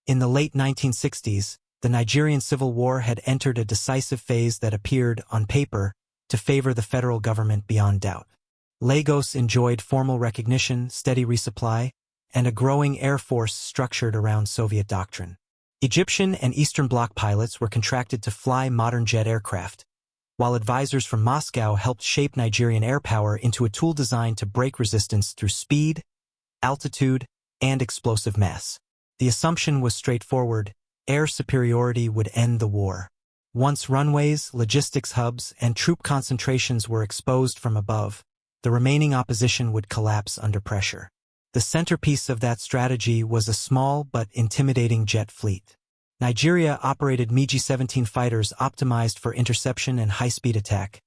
In the late 1960s, the Nigerian Civil War had entered a decisive phase that appeared, on paper, to favor the federal government beyond doubt. Lagos enjoyed formal recognition, steady resupply, and a growing air force structured around Soviet doctrine. Egyptian and Eastern Bloc pilots were contracted to fly modern jet aircraft, while advisors from Moscow helped shape Nigerian airpower into a tool designed to break resistance through speed, altitude, and explosive mass. The assumption was straightforward: air superiority would end the war. Once runways, logistics hubs, and troop concentrations were exposed from above, the remaining opposition would collapse under pressure. The centerpiece of that strategy was a small but intimidating jet fleet. Nigeria operated MiG-17 fighters optimized for interception and high-speed attack,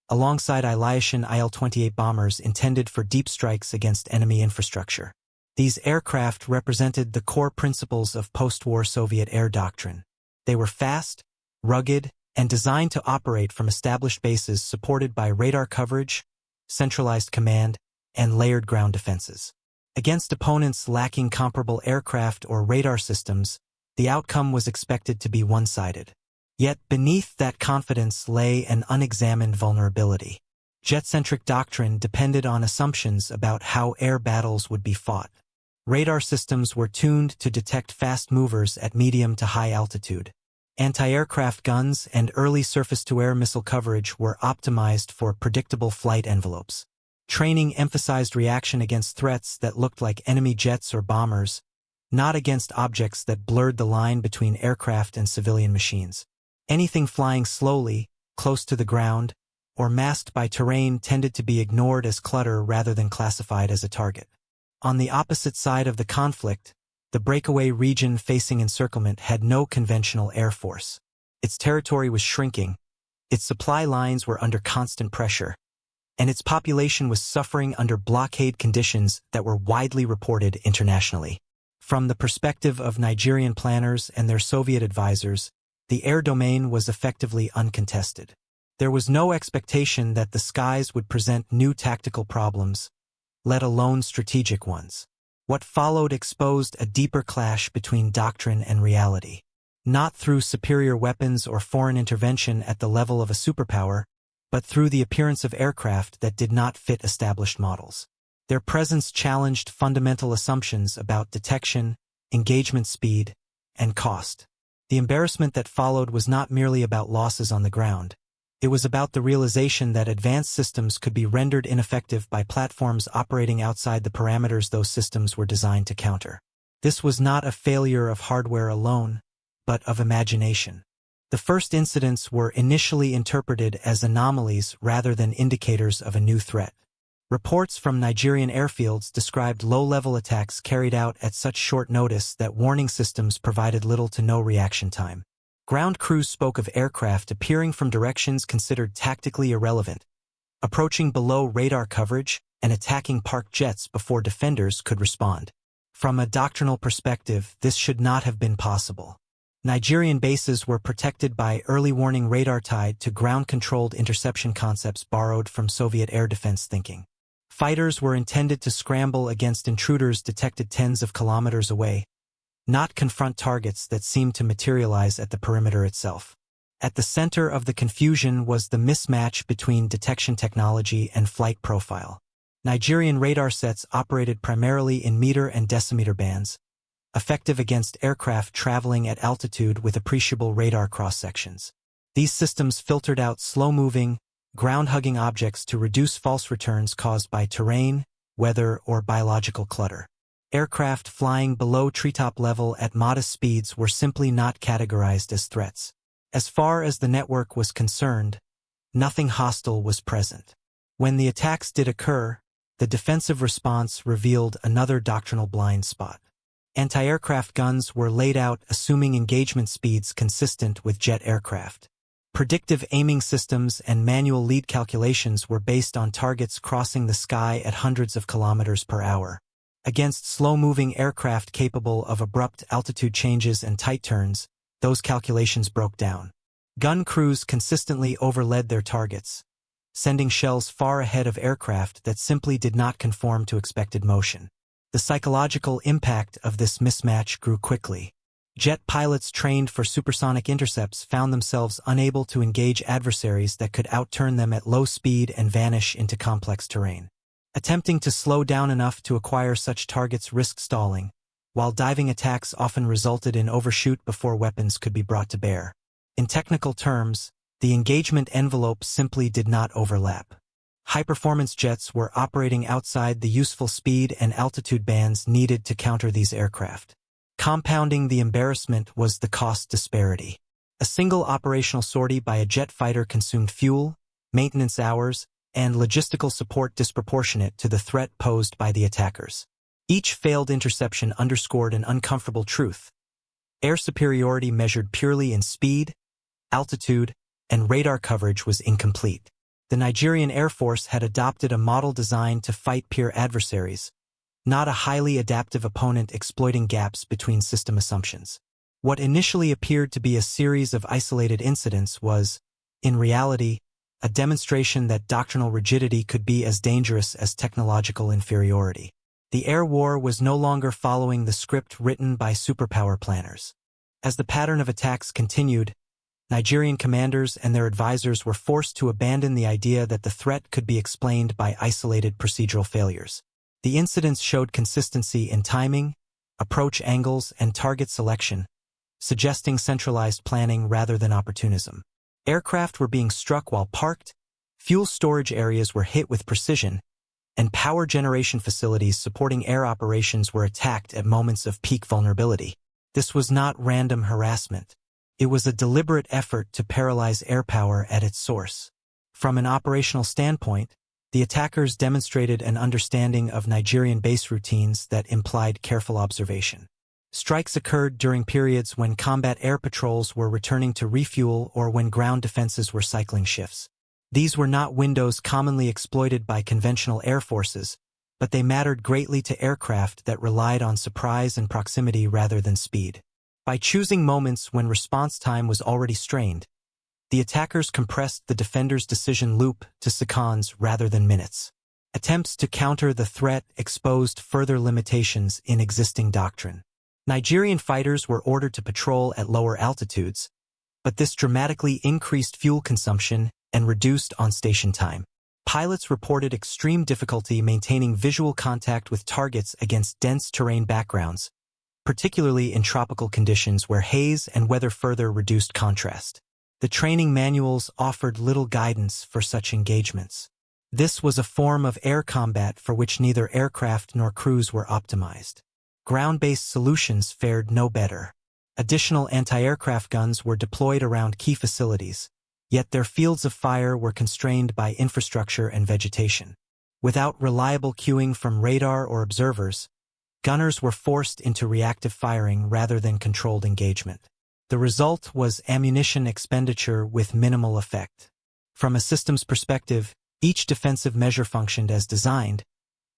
alongside Ilyushin Il-28 bombers intended for deep strikes against enemy infrastructure. These aircraft represented the core principles of post-war Soviet air doctrine. They were fast, rugged, and designed to operate from established bases supported by radar coverage, centralized command, and layered ground defenses. Against opponents lacking comparable aircraft or radar systems, the outcome was expected to be one-sided. Yet beneath that confidence lay an unexamined vulnerability. Jet-centric doctrine depended on assumptions about how air battles would be fought. Radar systems were tuned to detect fast movers at medium to high altitude. Anti-aircraft guns and early surface-to-air missile coverage were optimized for predictable flight envelopes. Training emphasized reaction against threats that looked like enemy jets or bombers, not against objects that blurred the line between aircraft and civilian machines. Anything flying slowly, close to the ground, or masked by terrain tended to be ignored as clutter rather than classified as a target. On the opposite side of the conflict, the breakaway region facing encirclement had no conventional air force. Its territory was shrinking, its supply lines were under constant pressure, and its population was suffering under blockade conditions that were widely reported internationally. From the perspective of Nigerian planners and their Soviet advisors, the air domain was effectively uncontested. There was no expectation that the skies would present new tactical problems, let alone strategic ones. What followed exposed a deeper clash between doctrine and reality. Not through superior weapons or foreign intervention at the level of a superpower, but through the appearance of aircraft that did not fit established models. Their presence challenged fundamental assumptions about detection, engagement speed, and cost. The embarrassment that followed was not merely about losses on the ground. It was about the realization that advanced systems could be rendered ineffective by platforms operating outside the parameters those systems were designed to counter. This was not a failure of hardware alone, but of imagination. The first incidents were initially interpreted as anomalies rather than indicators of a new threat. Reports from Nigerian airfields described low-level attacks carried out at such short notice that warning systems provided little to no reaction time. Ground crews spoke of aircraft appearing from directions considered tactically irrelevant, approaching below radar coverage, and attacking parked jets before defenders could respond. From a doctrinal perspective, this should not have been possible. Nigerian bases were protected by early warning radar tied to ground-controlled interception concepts borrowed from Soviet air defense thinking. Fighters were intended to scramble against intruders detected tens of kilometers away, not confront targets that seemed to materialize at the perimeter itself. At the center of the confusion was the mismatch between detection technology and flight profile. Nigerian radar sets operated primarily in meter and decimeter bands, effective against aircraft traveling at altitude with appreciable radar cross-sections. These systems filtered out slow-moving, ground-hugging objects to reduce false returns caused by terrain, weather, or biological clutter. Aircraft flying below treetop level at modest speeds were simply not categorized as threats. As far as the network was concerned, nothing hostile was present. When the attacks did occur, the defensive response revealed another doctrinal blind spot. Anti-aircraft guns were laid out assuming engagement speeds consistent with jet aircraft. Predictive aiming systems and manual lead calculations were based on targets crossing the sky at hundreds of kilometers per hour. Against slow-moving aircraft capable of abrupt altitude changes and tight turns, those calculations broke down. Gun crews consistently overled their targets, sending shells far ahead of aircraft that simply did not conform to expected motion. The psychological impact of this mismatch grew quickly. Jet pilots trained for supersonic intercepts found themselves unable to engage adversaries that could outturn them at low speed and vanish into complex terrain. Attempting to slow down enough to acquire such targets risked stalling, while diving attacks often resulted in overshoot before weapons could be brought to bear. In technical terms, the engagement envelope simply did not overlap. High-performance jets were operating outside the useful speed and altitude bands needed to counter these aircraft. Compounding the embarrassment was the cost disparity. A single operational sortie by a jet fighter consumed fuel, maintenance hours, and logistical support disproportionate to the threat posed by the attackers. Each failed interception underscored an uncomfortable truth. Air superiority measured purely in speed, altitude, and radar coverage was incomplete. The Nigerian Air Force had adopted a model designed to fight peer adversaries, not a highly adaptive opponent exploiting gaps between system assumptions. What initially appeared to be a series of isolated incidents was, in reality, a demonstration that doctrinal rigidity could be as dangerous as technological inferiority. The air war was no longer following the script written by superpower planners. As the pattern of attacks continued, Nigerian commanders and their advisors were forced to abandon the idea that the threat could be explained by isolated procedural failures. The incidents showed consistency in timing, approach angles, and target selection, suggesting centralized planning rather than opportunism. Aircraft were being struck while parked, fuel storage areas were hit with precision, and power generation facilities supporting air operations were attacked at moments of peak vulnerability. This was not random harassment. It was a deliberate effort to paralyze airpower at its source. From an operational standpoint, the attackers demonstrated an understanding of Nigerian base routines that implied careful observation. Strikes occurred during periods when combat air patrols were returning to refuel or when ground defenses were cycling shifts. These were not windows commonly exploited by conventional air forces, but they mattered greatly to aircraft that relied on surprise and proximity rather than speed. By choosing moments when response time was already strained, the attackers compressed the defender's decision loop to seconds rather than minutes. Attempts to counter the threat exposed further limitations in existing doctrine. Nigerian fighters were ordered to patrol at lower altitudes, but this dramatically increased fuel consumption and reduced on-station time. Pilots reported extreme difficulty maintaining visual contact with targets against dense terrain backgrounds, particularly in tropical conditions where haze and weather further reduced contrast. The training manuals offered little guidance for such engagements. This was a form of air combat for which neither aircraft nor crews were optimized. Ground-based solutions fared no better. Additional anti-aircraft guns were deployed around key facilities, yet their fields of fire were constrained by infrastructure and vegetation. Without reliable cueing from radar or observers, gunners were forced into reactive firing rather than controlled engagement. The result was ammunition expenditure with minimal effect. From a systems perspective, each defensive measure functioned as designed,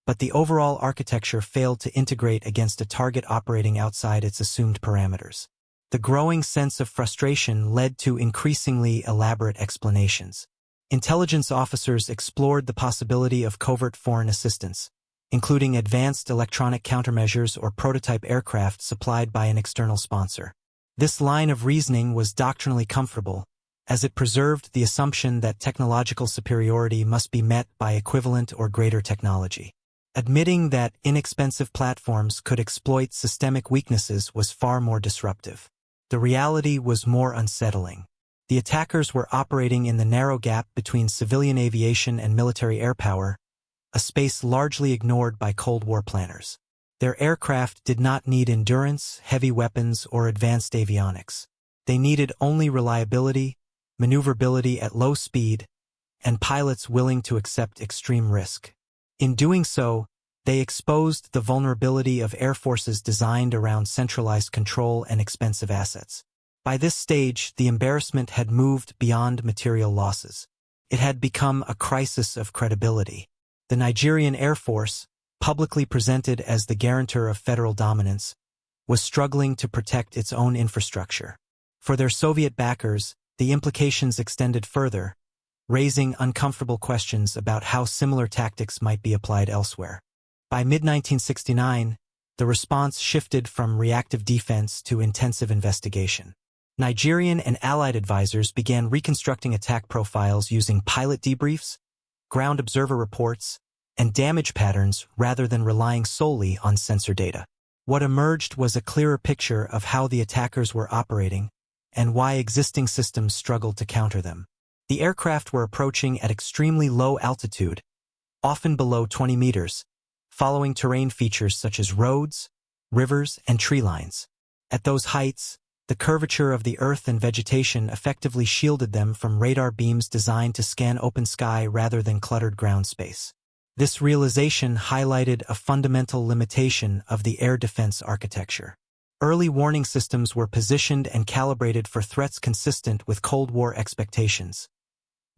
but the overall architecture failed to integrate against a target operating outside its assumed parameters. The growing sense of frustration led to increasingly elaborate explanations. Intelligence officers explored the possibility of covert foreign assistance, including advanced electronic countermeasures or prototype aircraft supplied by an external sponsor. This line of reasoning was doctrinally comfortable, as it preserved the assumption that technological superiority must be met by equivalent or greater technology. Admitting that inexpensive platforms could exploit systemic weaknesses was far more disruptive. The reality was more unsettling. The attackers were operating in the narrow gap between civilian aviation and military airpower, a space largely ignored by Cold War planners. Their aircraft did not need endurance, heavy weapons, or advanced avionics. They needed only reliability, maneuverability at low speed, and pilots willing to accept extreme risk. In doing so, they exposed the vulnerability of air forces designed around centralized control and expensive assets. By this stage, the embarrassment had moved beyond material losses. It had become a crisis of credibility. The Nigerian Air Force, publicly presented as the guarantor of federal dominance, was struggling to protect its own infrastructure. For their Soviet backers, the implications extended further, raising uncomfortable questions about how similar tactics might be applied elsewhere. By mid-1969, the response shifted from reactive defense to intensive investigation. Nigerian and Allied advisors began reconstructing attack profiles using pilot debriefs, ground observer reports, and damage patterns rather than relying solely on sensor data. What emerged was a clearer picture of how the attackers were operating and why existing systems struggled to counter them. The aircraft were approaching at extremely low altitude, often below 20 meters, following terrain features such as roads, rivers, and tree lines. At those heights, the curvature of the earth and vegetation effectively shielded them from radar beams designed to scan open sky rather than cluttered ground space. This realization highlighted a fundamental limitation of the air defense architecture. Early warning systems were positioned and calibrated for threats consistent with Cold War expectations.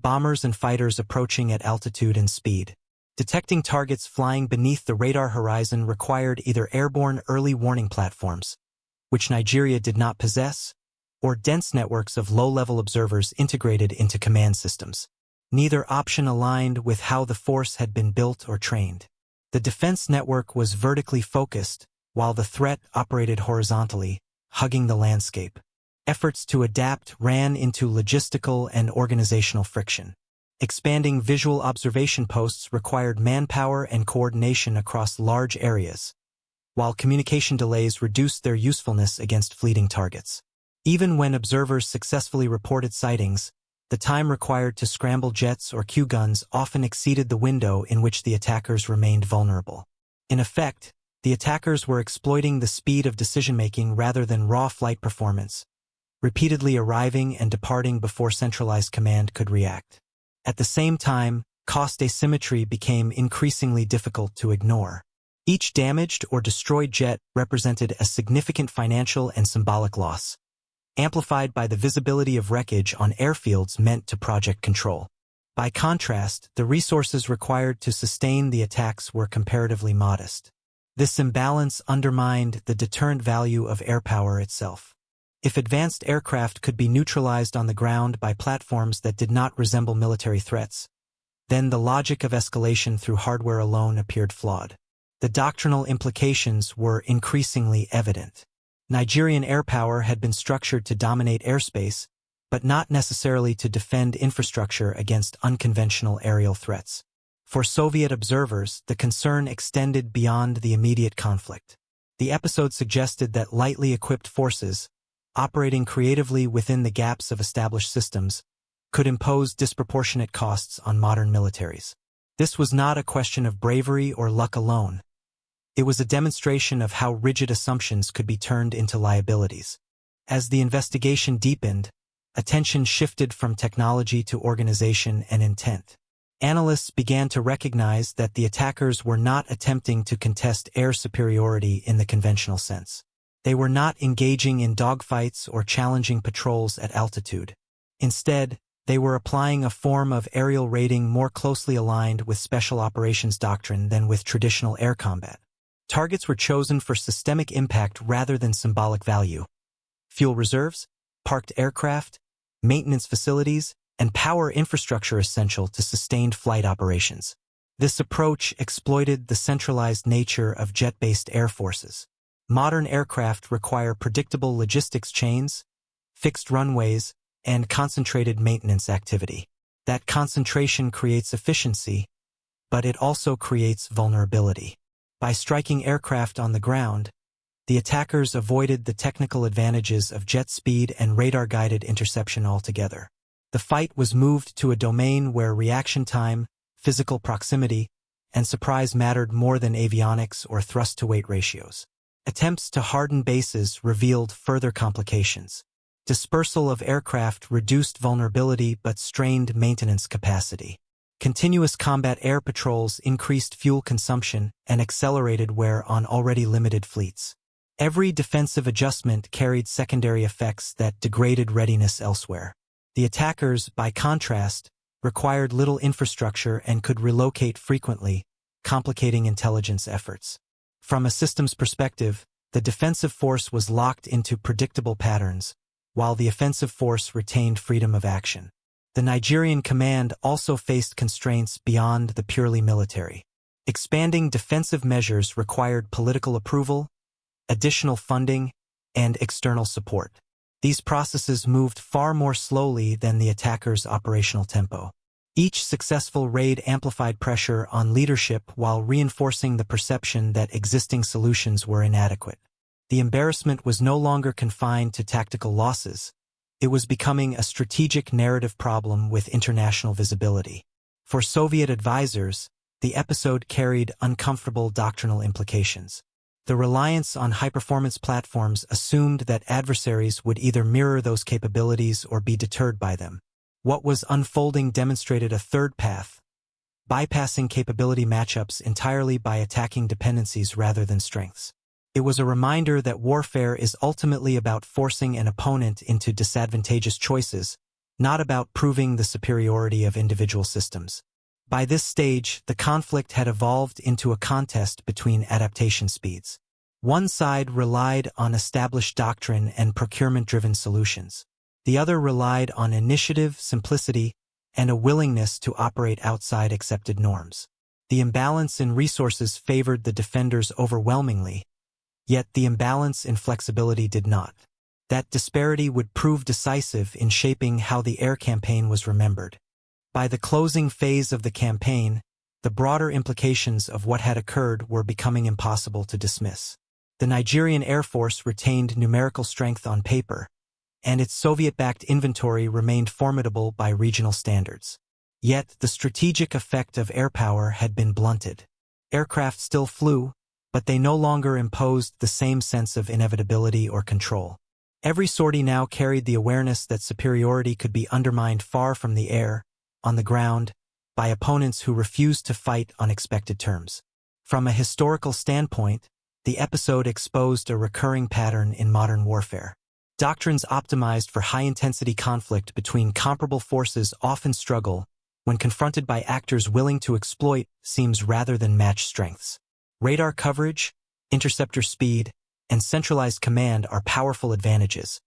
Bombers and fighters approaching at altitude and speed. Detecting targets flying beneath the radar horizon required either airborne early warning platforms, which Nigeria did not possess, or dense networks of low-level observers integrated into command systems. Neither option aligned with how the force had been built or trained. The defense network was vertically focused, while the threat operated horizontally, hugging the landscape. Efforts to adapt ran into logistical and organizational friction. Expanding visual observation posts required manpower and coordination across large areas, while communication delays reduced their usefulness against fleeting targets. Even when observers successfully reported sightings, the time required to scramble jets or Q-guns often exceeded the window in which the attackers remained vulnerable. In effect, the attackers were exploiting the speed of decision-making rather than raw flight performance, repeatedly arriving and departing before centralized command could react. At the same time, cost asymmetry became increasingly difficult to ignore. Each damaged or destroyed jet represented a significant financial and symbolic loss, amplified by the visibility of wreckage on airfields meant to project control. By contrast, the resources required to sustain the attacks were comparatively modest. This imbalance undermined the deterrent value of airpower itself. If advanced aircraft could be neutralized on the ground by platforms that did not resemble military threats, then the logic of escalation through hardware alone appeared flawed. The doctrinal implications were increasingly evident. Nigerian airpower had been structured to dominate airspace, but not necessarily to defend infrastructure against unconventional aerial threats. For Soviet observers, the concern extended beyond the immediate conflict. The episode suggested that lightly equipped forces, operating creatively within the gaps of established systems, could impose disproportionate costs on modern militaries. This was not a question of bravery or luck alone. It was a demonstration of how rigid assumptions could be turned into liabilities. As the investigation deepened, attention shifted from technology to organization and intent. Analysts began to recognize that the attackers were not attempting to contest air superiority in the conventional sense. They were not engaging in dogfights or challenging patrols at altitude. Instead, they were applying a form of aerial raiding more closely aligned with special operations doctrine than with traditional air combat. Targets were chosen for systemic impact rather than symbolic value. Fuel reserves, parked aircraft, maintenance facilities, and power infrastructure essential to sustained flight operations. This approach exploited the centralized nature of jet-based air forces. Modern aircraft require predictable logistics chains, fixed runways, and concentrated maintenance activity. That concentration creates efficiency, but it also creates vulnerability. By striking aircraft on the ground, the attackers avoided the technical advantages of jet speed and radar-guided interception altogether. The fight was moved to a domain where reaction time, physical proximity, and surprise mattered more than avionics or thrust-to-weight ratios. Attempts to harden bases revealed further complications. Dispersal of aircraft reduced vulnerability but strained maintenance capacity. Continuous combat air patrols increased fuel consumption and accelerated wear on already limited fleets. Every defensive adjustment carried secondary effects that degraded readiness elsewhere. The attackers, by contrast, required little infrastructure and could relocate frequently, complicating intelligence efforts. From a systems perspective, the defensive force was locked into predictable patterns, while the offensive force retained freedom of action. The Nigerian command also faced constraints beyond the purely military. Expanding defensive measures required political approval, additional funding, and external support. These processes moved far more slowly than the attacker's operational tempo. Each successful raid amplified pressure on leadership while reinforcing the perception that existing solutions were inadequate. The embarrassment was no longer confined to tactical losses. It was becoming a strategic narrative problem with international visibility. For Soviet advisors, the episode carried uncomfortable doctrinal implications. The reliance on high-performance platforms assumed that adversaries would either mirror those capabilities or be deterred by them. What was unfolding demonstrated a third path, bypassing capability matchups entirely by attacking dependencies rather than strengths. It was a reminder that warfare is ultimately about forcing an opponent into disadvantageous choices, not about proving the superiority of individual systems. By this stage, the conflict had evolved into a contest between adaptation speeds. One side relied on established doctrine and procurement-driven solutions. The other relied on initiative, simplicity, and a willingness to operate outside accepted norms. The imbalance in resources favored the defenders overwhelmingly, yet the imbalance in flexibility did not. That disparity would prove decisive in shaping how the air campaign was remembered. By the closing phase of the campaign, the broader implications of what had occurred were becoming impossible to dismiss. The Nigerian Air Force retained numerical strength on paper, and its Soviet-backed inventory remained formidable by regional standards. Yet, the strategic effect of airpower had been blunted. Aircraft still flew, but they no longer imposed the same sense of inevitability or control. Every sortie now carried the awareness that superiority could be undermined far from the air, on the ground, by opponents who refused to fight on expected terms. From a historical standpoint, the episode exposed a recurring pattern in modern warfare. Doctrines optimized for high-intensity conflict between comparable forces often struggle when confronted by actors willing to exploit seams rather than match strengths. Radar coverage, interceptor speed, and centralized command are powerful advantages,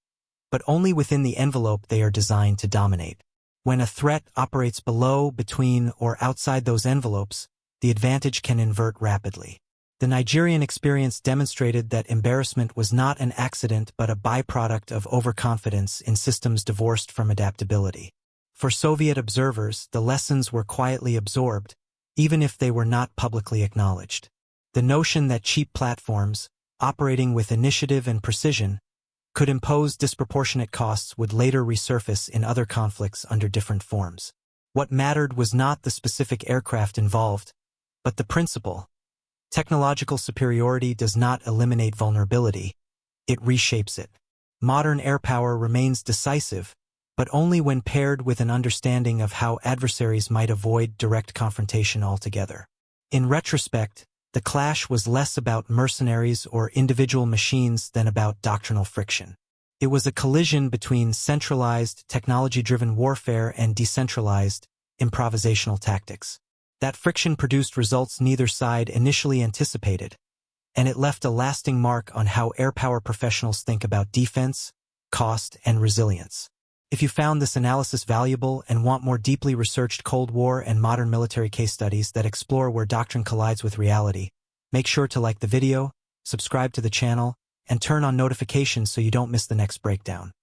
but only within the envelope they are designed to dominate. When a threat operates below, between, or outside those envelopes, the advantage can invert rapidly. The Nigerian experience demonstrated that embarrassment was not an accident but a byproduct of overconfidence in systems divorced from adaptability. For Soviet observers, the lessons were quietly absorbed, even if they were not publicly acknowledged. The notion that cheap platforms, operating with initiative and precision, could impose disproportionate costs would later resurface in other conflicts under different forms. What mattered was not the specific aircraft involved, but the principle. Technological superiority does not eliminate vulnerability, it reshapes it. Modern airpower remains decisive, but only when paired with an understanding of how adversaries might avoid direct confrontation altogether. In retrospect, the clash was less about mercenaries or individual machines than about doctrinal friction. It was a collision between centralized, technology-driven warfare and decentralized, improvisational tactics. That friction produced results neither side initially anticipated, and it left a lasting mark on how airpower professionals think about defense, cost, and resilience. If you found this analysis valuable and want more deeply researched Cold War and modern military case studies that explore where doctrine collides with reality, make sure to like the video, subscribe to the channel, and turn on notifications so you don't miss the next breakdown.